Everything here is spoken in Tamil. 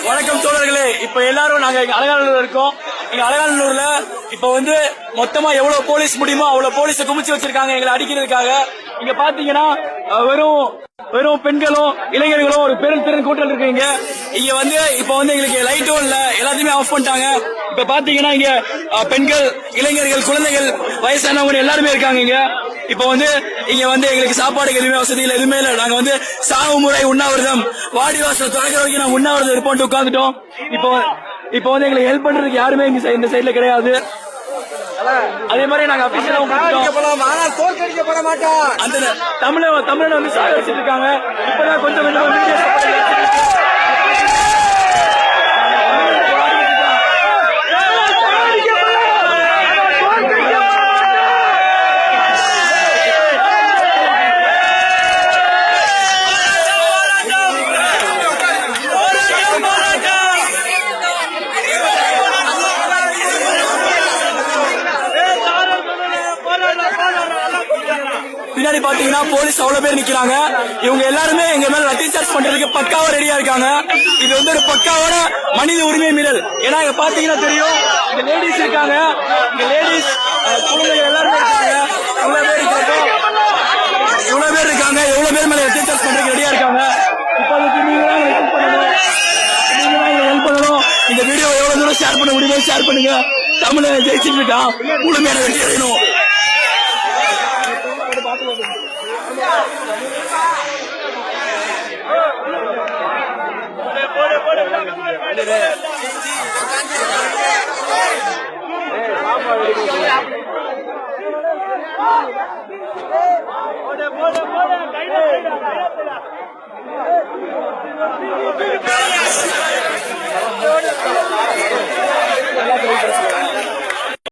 வணக்கம் தோழர்களே. இப்ப எல்லாரும் நாங்க அலங்காநல்லூர்ல இருக்கோம். இங்க அலங்காநல்லூர்ல இப்ப மொத்தமா எவ்வளவு போலீஸ் முடியுமோ அவ்வளவு போலீஸை குமிச்சு வச்சிருக்காங்க எங்களை அடிக்கிறதுக்காக. இங்க பாத்தீங்கன்னா வெறும் பெண்களும் இளைஞர்களும் ஒரு பெருந்திறன் கூட்டம் இருக்குங்க. இங்க இப்ப எங்களுக்கு லைட்டும் இல்ல, எல்லாத்தையுமே ஆஃப் பண்ணிட்டாங்க. இப்ப பாத்தீங்கன்னா இங்க பெண்கள், இளைஞர்கள், குழந்தைகள், வயசானவங்க எல்லாருமே இருக்காங்க. இப்ப இங்க எங்களுக்கு சாப்பாடுக்கு எதுவுமே வசதி இல்ல, எதுவுமே இல்ல. நாங்க சாவு முறை உண்ணாவிரதம் வாடிவாசல் தொடக்கிற வரைக்கும் நாங்க உண்ணாவிரதம் இருப்போம் உட்காந்துட்டோம். இப்போ எங்களுக்கு ஹெல்ப் பண்றதுக்கு யாருமே இந்த சைட்ல கிடையாது. அதே மாதிரி நாங்க தோற்கடிக்கப்பட மாட்டோம். அந்த தமிழனை சாக வச்சிட்டு இருக்காங்க. இப்பதான் கொஞ்சம் பின்னாடி பாத்தீங்கன்னா போலீஸ் அவ்வளவு பேர் நிக்கிறாங்க. இவங்க எல்லாருமே எங்க மேல லத்தி சார்ஜ் பண்றதுக்கு பக்காவா ரெடியா இருக்காங்க. இது ஒரு பக்காவோட மனித உரிமை மீறல். ஏன்னா இங்க பாத்தீங்கன்னா தெரியும், இங்க லேடிஸ் இருக்காங்க, இங்க லேடிஸ் குழந்தைகள் எல்லாருமே இருக்காங்க. இவ்வளவு பேர் இருக்காங்க, எவ்வளவு பேர் மேல லத்தி சார்ஜ் பண்றதுக்கு ரெடியா இருக்காங்க. இப்ப நீங்க ஹெல்ப் பண்ணணும். இந்த வீடியோ எவ்வளவு தூரம் ஷேர் பண்ண முடியுமோ ஷேர் பண்ணுங்க. தமிழை ஜெயிச்சுட்டு இருக்கான், முழுமையான வெற்றி அடையணும். போடு